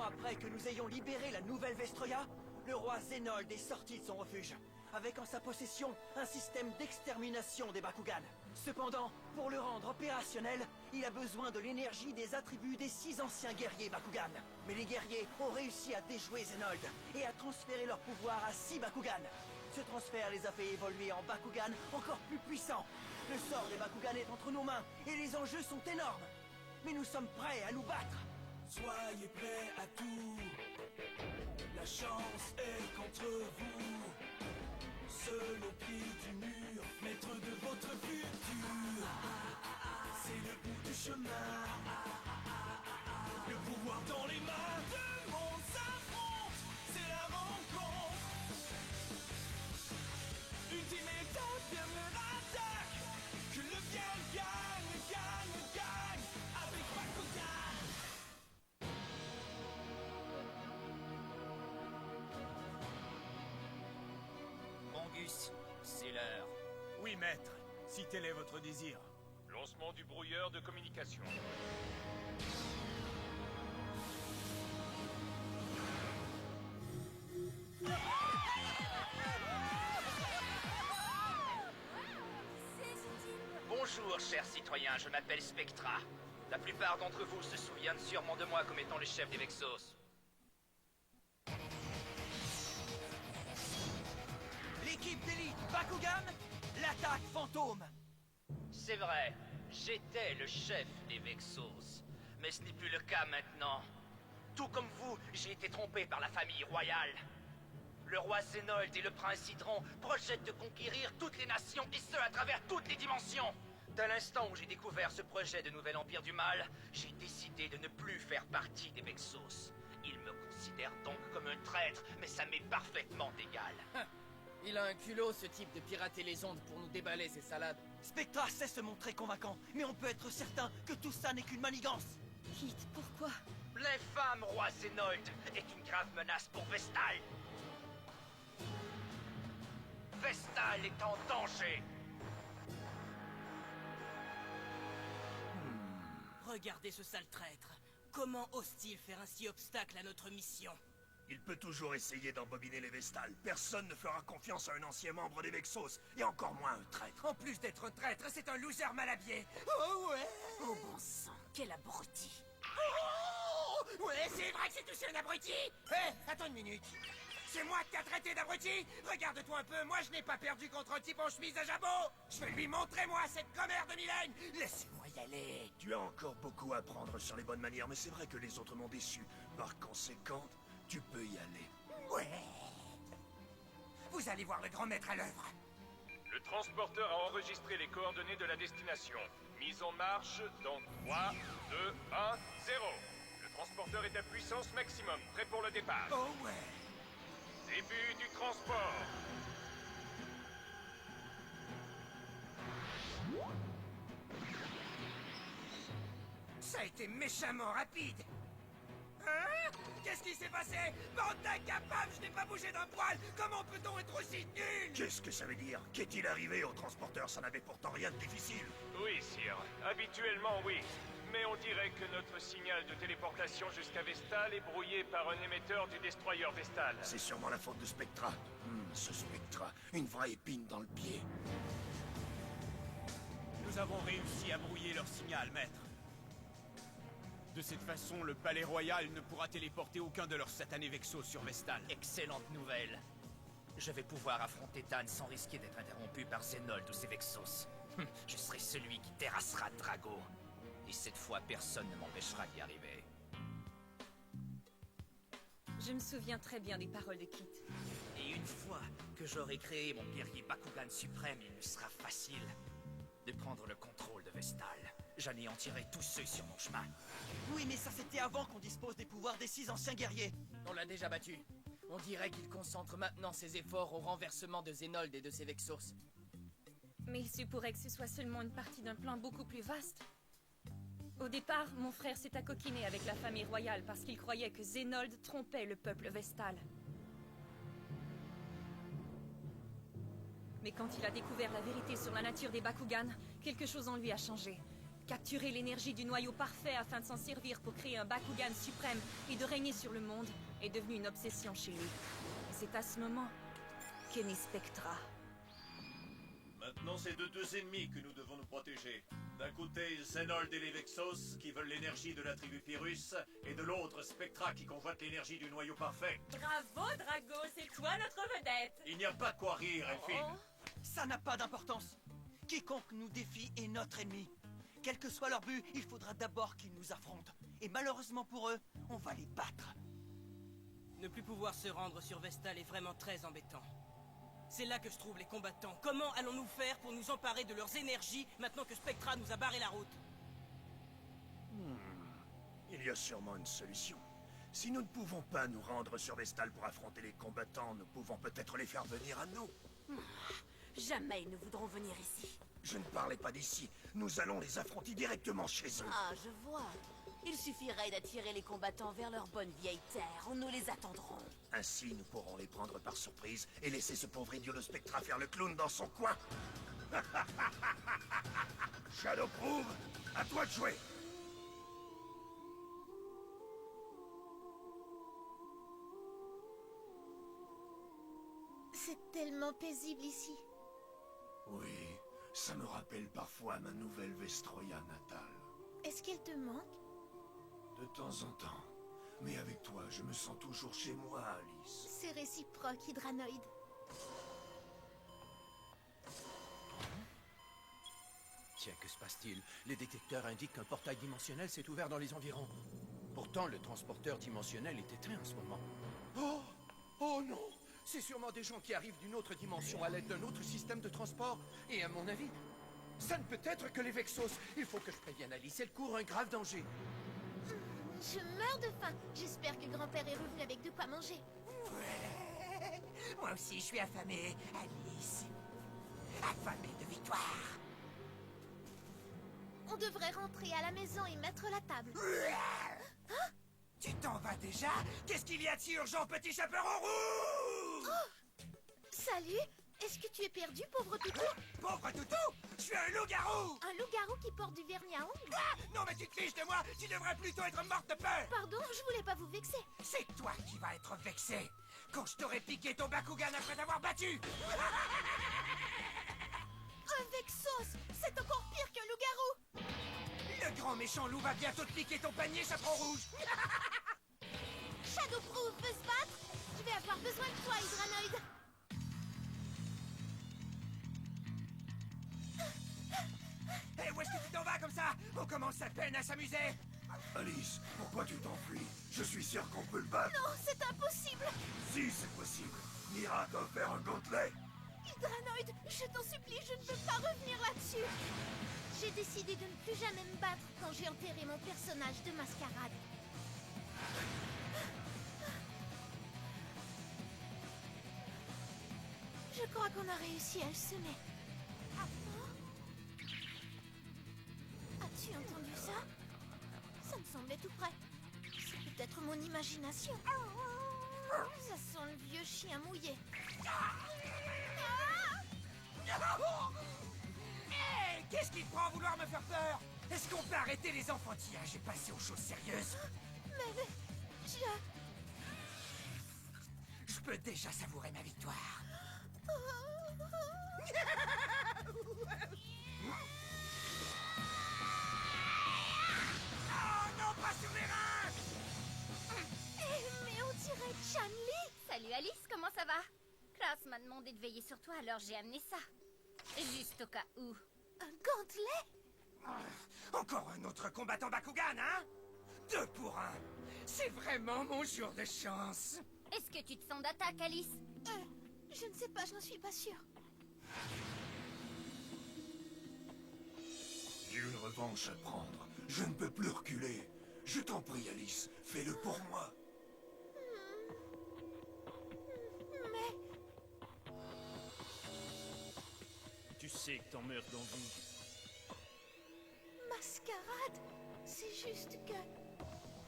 après que nous ayons libéré la nouvelle Vestroya, le roi Zénold est sorti de son refuge, avec en sa possession un système d'extermination des Bakugan. Cependant, pour le rendre opérationnel, il a besoin de l'énergie des attributs des 6 anciens guerriers Bakugan. Mais les guerriers ont réussi à déjouer Zénold et à transférer leur pouvoir à 6 Bakugan. Ce transfert les a fait évoluer en Bakugan encore plus puissants. Le sort des Bakugan est entre nos mains et les enjeux sont énormes. Mais nous sommes prêts à nous battre. Soyez prêts à tout. La chance est contre vous. Seul au pied du mur, maître de votre futur. C'est le bout du chemin. Le pouvoir dans les mains. Deux mondes s'affrontent. C'est la rencontre. Ultimate dernière attaque. Que le bien gagne, gagne, gagne. Avec Bakugan. Angus, c'est l'heure. Oui, maître, si tel est votre désir. Lancement du brouilleur de communication. Bonjour, chers citoyens, je m'appelle Spectra. La plupart d'entre vous se souviennent sûrement de moi comme étant le chef des Vexos. L'équipe d'élite Bakugan, l'attaque fantôme. C'est vrai, j'étais le chef des Vexos. Mais ce n'est plus le cas maintenant. Tout comme vous, j'ai été trompé par la famille royale. Le roi Zénold et le prince Hydron projettent de conquérir toutes les nations, et ce, à travers toutes les dimensions. Dès l'instant où j'ai découvert ce projet de nouvel empire du mal, j'ai décidé de ne plus faire partie des Vexos. Ils me considèrent donc comme un traître, mais ça m'est parfaitement égal. Il a un culot, ce type, de pirater les ondes pour nous déballer ces salades. Spectra sait se montrer convaincant, mais on peut être certain que tout ça n'est qu'une manigance. Kit, pourquoi? L'infâme roi Zénold est une grave menace pour Vestal. Vestal est en danger. Regardez ce sale traître. Comment ose-t-il faire ainsi obstacle à notre mission? Il peut toujours essayer d'embobiner les Vestales. Personne ne fera confiance à un ancien membre des Vexos, et encore moins un traître. En plus d'être un traître, c'est un loser mal habillé. Oh ouais. Oh bon sang, quel abruti! Oh ouais, c'est vrai que c'est aussi un abruti. Hé, attends une minute. C'est moi qui t'as traité d'abruti? Regarde-toi un peu, moi je n'ai pas perdu contre un type en chemise à jabot. Je vais lui montrer, moi, cette commère de Mylène. Laissez-moi y aller. Tu as encore beaucoup à apprendre sur les bonnes manières, mais c'est vrai que les autres m'ont déçu. Par conséquent, tu peux y aller. Ouais. Vous allez voir le grand maître à l'œuvre. Le transporteur a enregistré les coordonnées de la destination. Mise en marche dans 3, 2, 1, 0. Le transporteur est à puissance maximum, prêt pour le départ. Oh ouais. Début du transport. Ça a été méchamment rapide. Hein? Qu'est-ce qui s'est passé? Bande d'incapables, je n'ai pas bougé d'un poil. Comment peut-on être aussi nul? Qu'est-ce que ça veut dire? Qu'est-il arrivé au transporteur? Ça n'avait pourtant rien de difficile. Oui, sire. Habituellement, oui. Mais on dirait que notre signal de téléportation jusqu'à Vestal est brouillé par un émetteur du destroyer Vestal. C'est sûrement la faute de Spectra. Ce Spectra, une vraie épine dans le pied. Nous avons réussi à brouiller leur signal, maître. De cette façon, le palais royal ne pourra téléporter aucun de leurs satanés Vexos sur Vestal. Excellente nouvelle. Je vais pouvoir affronter Tan sans risquer d'être interrompu par Zénold ou ses Vexos. Je serai celui qui terrassera Drago. Et cette fois, personne ne m'empêchera d'y arriver. Je me souviens très bien des paroles de Kit. Et une fois que j'aurai créé mon guerrier Bakugan suprême, il me sera facile de prendre le contrôle de Vestal. J'anéantirai tous ceux sur mon chemin. Oui, mais ça c'était avant qu'on dispose des pouvoirs des 6 anciens guerriers. On l'a déjà battu. On dirait qu'il concentre maintenant ses efforts au renversement de Zénold et de ses Vexos. Mais il se pourrait que ce soit seulement une partie d'un plan beaucoup plus vaste. Au départ, mon frère s'est accoquiné avec la famille royale parce qu'il croyait que Zénold trompait le peuple Vestal. Mais quand il a découvert la vérité sur la nature des Bakugan, quelque chose en lui a changé. Capturer l'énergie du noyau parfait afin de s'en servir pour créer un Bakugan suprême et de régner sur le monde est devenu une obsession chez lui. Et c'est à ce moment qu'est né Spectra. Maintenant, c'est de deux ennemis que nous devons nous protéger. D'un côté, Zenold et les Vexos, qui veulent l'énergie de la tribu Pyrrhus, et de l'autre, Spectra, qui convoite l'énergie du noyau parfait. Bravo, Drago, c'est toi notre vedette. Il n'y a pas de quoi rire, Elphine. Ça n'a pas d'importance. Quiconque nous défie est notre ennemi. Quel que soit leur but, il faudra d'abord qu'ils nous affrontent. Et malheureusement pour eux, on va les battre. Ne plus pouvoir se rendre sur Vestal est vraiment très embêtant. C'est là que je trouve les combattants. Comment allons-nous faire pour nous emparer de leurs énergies maintenant que Spectra nous a barré la route? Il y a sûrement une solution. Si nous ne pouvons pas nous rendre sur Vestal pour affronter les combattants, nous pouvons peut-être les faire venir à nous. Jamais ils ne voudront venir ici. Je ne parlais pas d'ici. Nous allons les affronter directement chez eux. Ah, je vois. Il suffirait d'attirer les combattants vers leur bonne vieille terre, où nous les attendrons. Ainsi, nous pourrons les prendre par surprise et laisser ce pauvre idiot de Spectra faire le clown dans son coin. Shadowproof, à toi de jouer. C'est tellement paisible ici. Oui, ça me rappelle parfois ma nouvelle Vestroia natale. Est-ce qu'elle te manque? De temps en temps. Mais avec toi, je me sens toujours chez moi, Alice. C'est réciproque, Hydranoïde. Tiens, que se passe-t-il? Les détecteurs indiquent qu'un portail dimensionnel s'est ouvert dans les environs. Pourtant, le transporteur dimensionnel est éteint en ce moment. Oh! Oh non! C'est sûrement des gens qui arrivent d'une autre dimension à l'aide d'un autre système de transport. Et à mon avis, ça ne peut être que les Vexos. Il faut que je prévienne Alice, elle court un grave danger. Je meurs de faim. J'espère que grand-père est revenu avec de quoi manger. Ouais. Moi aussi, je suis affamé, Alice. Affamé de victoire. On devrait rentrer à la maison et mettre la table. Hein? Tu t'en vas déjà? Qu'est-ce qu'il y a de si urgent, petit chaperon rouge? Oh! Salut! Est-ce que tu es perdu, pauvre toutou? Pauvre toutou? Je suis un loup-garou! Un loup-garou qui porte du vernis à ongles? Ah! Non, mais tu te fiches de moi! Tu devrais plutôt être morte de peur! Pardon, je voulais pas vous vexer. C'est toi qui vas être vexé quand je t'aurai piqué ton Bakugan après t'avoir battu! Un Vexos! C'est encore pire qu'un loup-garou! Le grand méchant loup va bientôt te piquer ton panier, chaperon rouge! Shadowproof veut se battre? Je vais avoir besoin de toi, Hydranoïde. Hé, où est-ce que tu t'en vas comme ça? On commence à peine à s'amuser! Alice, pourquoi tu t'enfuis? Je suis sûr qu'on peut le battre. Non, c'est impossible! Si, c'est possible. Mira t'a offert un gantelet. Hydranoïde, je t'en supplie, je ne peux pas revenir là-dessus. J'ai décidé de ne plus jamais me battre quand j'ai enterré mon personnage de mascarade. Je crois qu'on a réussi à le semer. As-tu entendu ça? Ça me semblait tout près. C'est peut-être mon imagination. Ça sent le vieux chien mouillé. Hé, qu'est-ce qui te prend à vouloir me faire peur? Est-ce qu'on peut arrêter les enfantillages et passer aux choses sérieuses? Mais je peux déjà savourer ma victoire. Oh non, pas sur les reins! Mais on dirait Chun-Li! Salut Alice, comment ça va? Klaus m'a demandé de veiller sur toi, alors j'ai amené ça. Juste au cas où. Un gantelet? Encore un autre combattant Bakugan, hein? 2 pour 1. C'est vraiment mon jour de chance. Est-ce que tu te sens d'attaque, Alice? Je ne sais pas, je n'en suis pas sûre. J'ai une revanche à prendre. Je ne peux plus reculer. Je t'en prie, Alice, fais-le pour moi. Mais... Tu sais que t'en meurs d'envie. Mascarade? C'est juste que...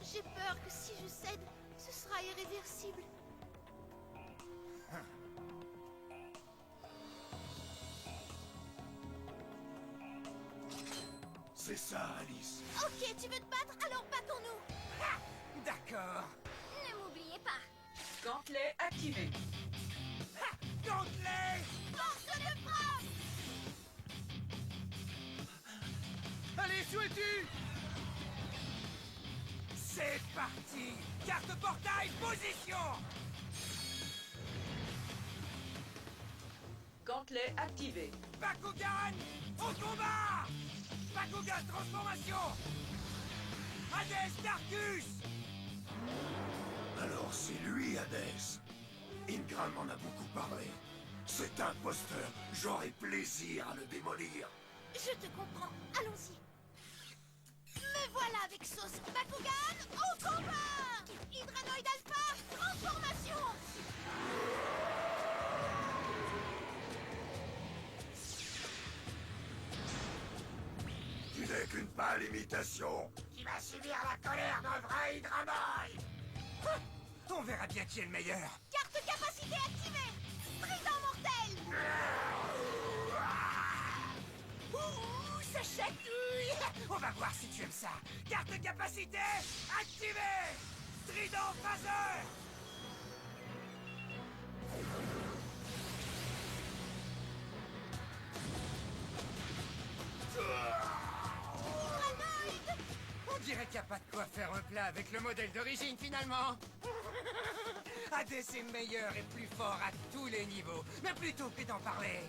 J'ai peur que si je cède, ce sera irréversible. C'est ça, Alice. Ok, tu veux te battre, alors battons-nous. D'accord. Ne m'oubliez pas. Gantelet activé. Gantelet! Force de frappe! Allez, souhaitu! C'est parti! Carte portail, position! Gantelet activé. Bakugan! Au combat! Bakugan transformation! Hades Darkus! Alors c'est lui, Hades. Ingram en a beaucoup parlé. C'est un imposteur. J'aurais plaisir à le démolir. Je te comprends, allons-y. Me voilà avec sauce Bakugan au combat! Hydranoid Alpha, transformation! Tu n'es qu'une pâle imitation. Qui va subir la colère d'un vrai Hydranoid! On verra bien qui est le meilleur. Carte capacité activée! Trident mortel! Ouh, ça chatouille! On va voir si tu aimes ça. Carte capacité activée! Trident phaseur! Hydranoid! On dirait qu'il n'y a pas de quoi faire un plat avec le modèle d'origine finalement. Hades est meilleur et plus fort à tous les niveaux. Mais plutôt que d'en parler,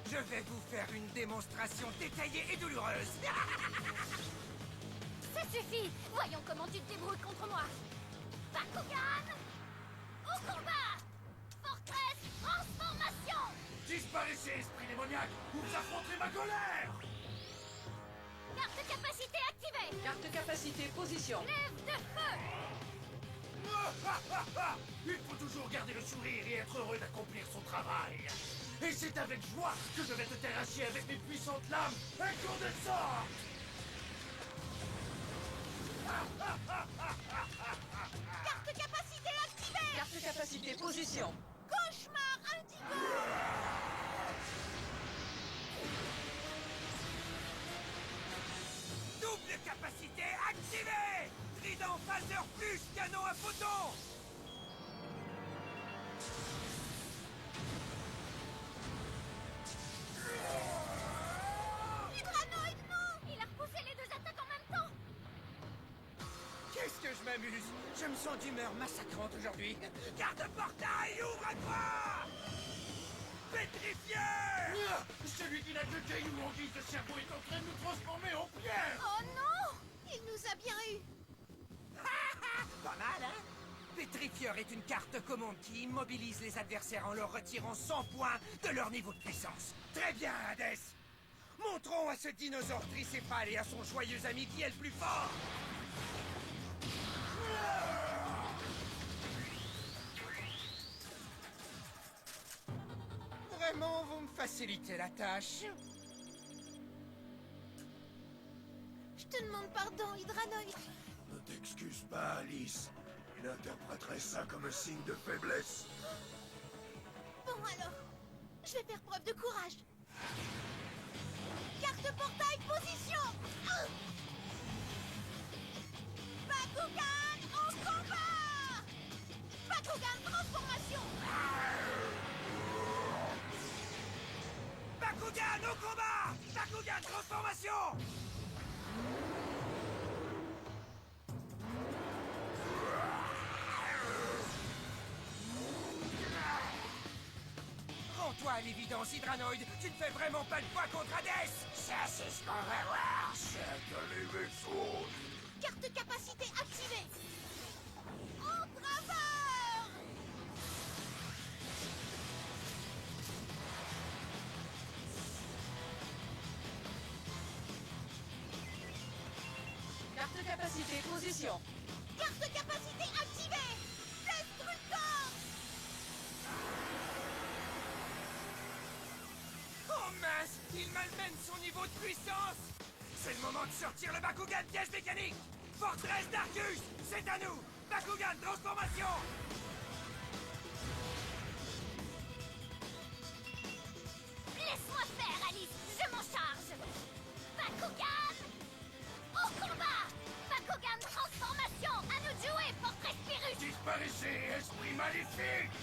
je vais vous faire une démonstration détaillée et douloureuse. Ça suffit. Voyons comment tu te débrouilles contre moi. Bakugan! Au combat! Fortress transformation! Disparaissez, esprit démoniaque, ou vous affronterez ma colère. Carte capacité activée! Carte capacité position. Lève de feu! Il faut toujours garder le sourire et être heureux d'accomplir son travail. Et c'est avec joie que je vais te terrasser avec mes puissantes lames incandescentes. Carte capacité activée! Carte capacité position. Cauchemar indigo! Double capacité activée! Trident phaseur plus canon à photons! Hydranoid, non! Il a repoussé les deux attaques en même temps! Qu'est-ce que je m'amuse! Je me sens d'humeur massacrante aujourd'hui. Garde portail, ouvre-toi! Pétrifieur! Celui qui n'a que cailloux en guise de cerveau est en train de nous transformer en pierre. Oh non! Il nous a bien eu! Pas mal, hein? Pétrifieur est une carte commande qui immobilise les adversaires en leur retirant 100 points de leur niveau de puissance. Très bien, Hades! Montrons à ce dinosaure tricéphale et à son joyeux ami qui est le plus fort! Vraiment, vous me facilitez la tâche. Je te demande pardon, Hydranoid. Ne t'excuse pas, Alice. Il interpréterait ça comme un signe de faiblesse. Bon alors, je vais faire preuve de courage. Carte portail, position! Bakugan au combat! Bakugan transformation! Bakugan au combat! Bakugan transformation! Rends-toi à l'évidence, Hydranoid. Tu ne fais vraiment pas le poids contre Hades. Ça, c'est ce qu'on va voir. C'est de l'évexose. Carte capacité activée! En travers! Carte capacité position. Carte capacité activée! Destructor! Oh mince! Il malmène son niveau de puissance! C'est le moment de sortir le Bakugan piège mécanique! Fortress Darkus! C'est à nous! Bakugan transformation! Laisse-moi faire, Alice! Je m'en charge! Bakugan! Au combat! Bakugan transformation! À nous de jouer, Fortress Pyrrhus! Disparaissez, esprit maléfique!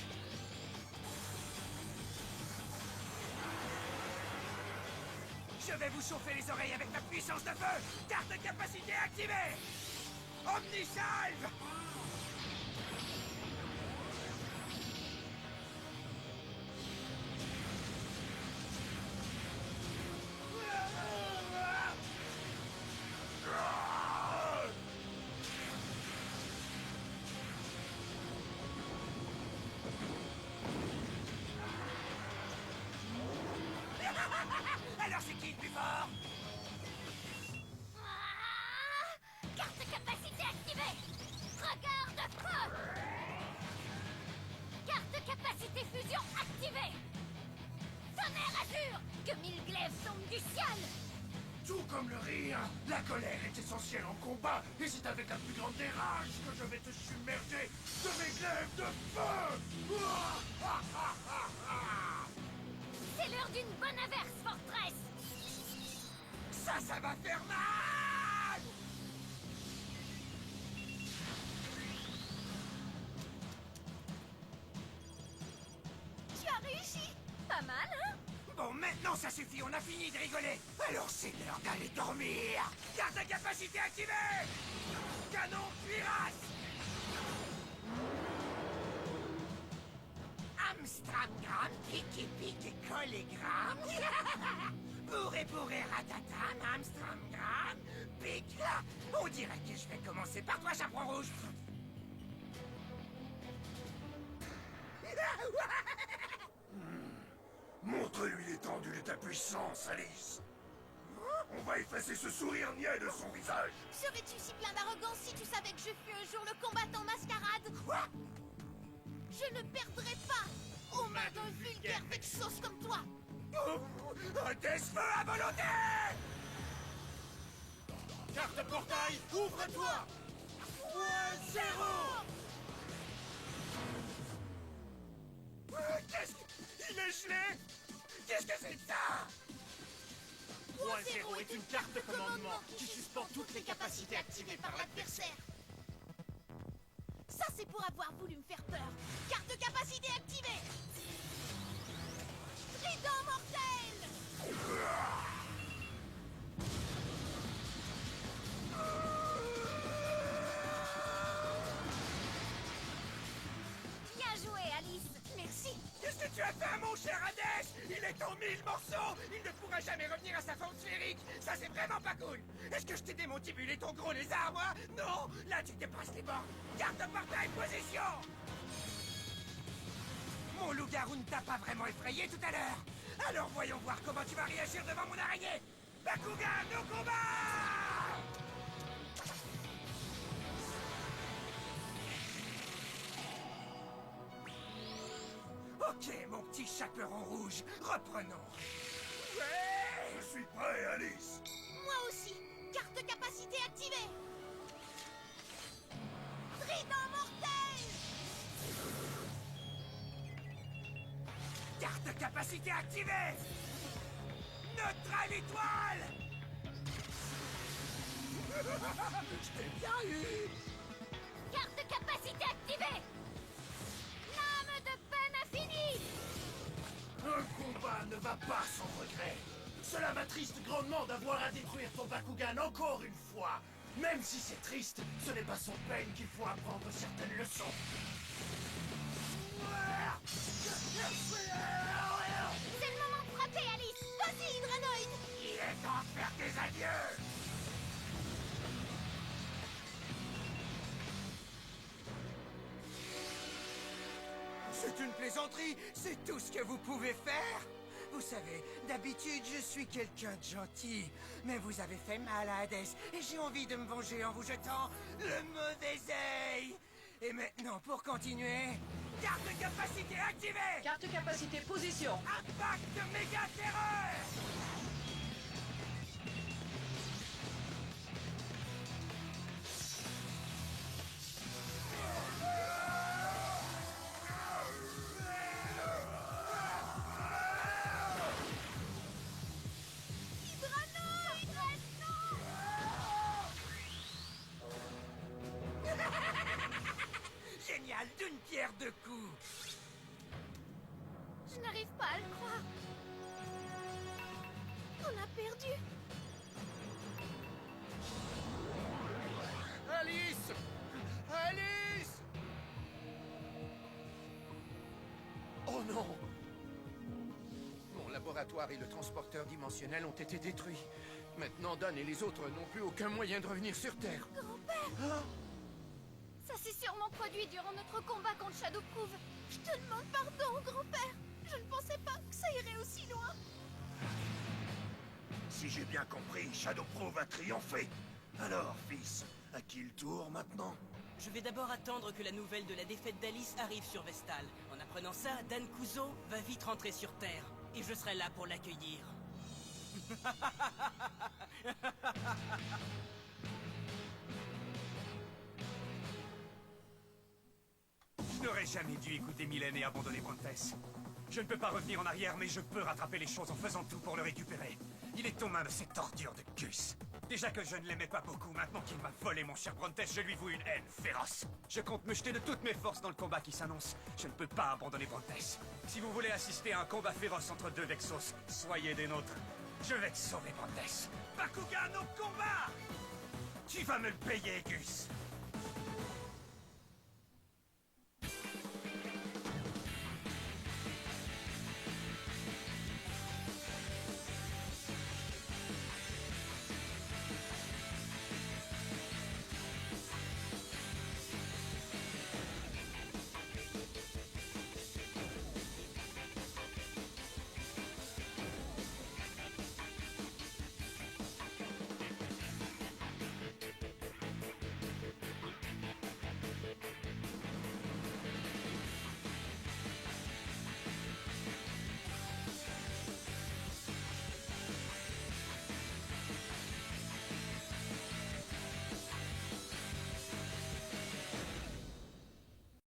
Je vais vous chauffer les oreilles avec ma puissance de feu! Carte de capacité activée! Omnisalve! Alors c'est qui le plus fort? Carte capacité activée! Regard de feu! Carte capacité fusion activée! Tonnerre azur! Que mille glaives tombent du ciel! Tout comme le rire, la colère est essentielle en combat, et c'est avec la plus grande des rages que je vais te submerger de mes glaives de feu! C'est l'heure d'une bonne averse, Fortress! Ça va faire mal! Tu as réussi! Pas mal, hein? Bon, maintenant ça suffit, on a fini de rigoler! Alors c'est l'heure d'aller dormir! Carte de capacité activée! Canon cuirasse! Amstramgram, pique pique collégramme! Bourré ratatam, Amstramgram, pique! On dirait que je vais commencer par toi, chaperon rouge! Montre-lui l'étendue de ta puissance, Alice. On va effacer ce sourire niais de son visage. Serais-tu si plein d'arrogance si tu savais que je fus un jour le combattant mascarade? Quoi? Je ne perdrai pas aux mains d'un vulgaire Vexos comme toi! Un test-feu à volonté! Carte de portail, ouvre-toi! Point zéro! Qu'est-ce qu'il est gelé? Qu'est-ce que c'est que ça? Point zéro est une carte de commandement qui suspend toutes les capacités activées par l'adversaire. Ça, c'est pour avoir voulu me faire peur. Carte de capacité activée! Trident mortel! Bien joué, Alice! Merci! Qu'est-ce que tu as fait à mon cher Hades? Il est en 1000 morceaux! Il ne pourra jamais revenir à sa forme sphérique! Ça, c'est vraiment pas cool! Est-ce que je t'ai démantibulé ton gros lézard, moi? Non! Là, tu dépasses les bornes! Garde de portail, position! Mon loup-garou ne t'a pas vraiment effrayé tout à l'heure! Alors voyons voir comment tu vas réagir devant mon araignée! Bakugan, au combat! Ok, mon petit chaperon rouge, reprenons. Ouais! Je suis prêt, Alice. Moi aussi! Carte de capacité activée! Trident mortel! Carte de capacité activée! Neutral étoile! Je t'ai bien eu! Carte de capacité activée! Lame de peine infinie! Un combat ne va pas sans regret. Cela m'attriste grandement d'avoir à détruire ton Bakugan encore une fois. Même si c'est triste, ce n'est pas sans peine qu'il faut apprendre certaines leçons. C'est le moment de frapper, Alice! Vas-y, Hydranoïde! Il est temps de faire tes adieux! C'est une plaisanterie, c'est tout ce que vous pouvez faire. Vous savez, d'habitude, je suis quelqu'un de gentil. Mais vous avez fait mal à Hades, et j'ai envie de me venger en vous jetant le mauvais œil. Et maintenant, pour continuer, carte de capacité activée! Carte capacité position. Impact de méga terreur! d'une pierre deux coups. Je n'arrive pas à le croire. On a perdu. Alice! Alice! Oh non! Mon laboratoire et le transporteur dimensionnel ont été détruits. Maintenant, Dan et les autres n'ont plus aucun moyen de revenir sur Terre. Grand-père! Ça s'est sûrement produit durant notre combat contre Shadowproof. Je te demande pardon, grand-père. Je ne pensais pas que ça irait aussi loin. Si j'ai bien compris, Shadowproof a triomphé. Alors, fils, à qui le tour maintenant? Je vais d'abord attendre que la nouvelle de la défaite d'Alice arrive sur Vestal. En apprenant ça, Dan Kuzo va vite rentrer sur Terre. Et je serai là pour l'accueillir. Je n'aurais jamais dû écouter Mylène et abandonner Brontes. Je ne peux pas revenir en arrière, mais je peux rattraper les choses en faisant tout pour le récupérer. Il est aux mains de cette ordure de Gus. Déjà que je ne l'aimais pas beaucoup, maintenant qu'il m'a volé mon cher Brontes, je lui voue une haine féroce. Je compte me jeter de toutes mes forces dans le combat qui s'annonce. Je ne peux pas abandonner Brontes. Si vous voulez assister à un combat féroce entre deux Vexos, soyez des nôtres. Je vais te sauver, Brontes. Bakugan au combat! Tu vas me le payer, Gus.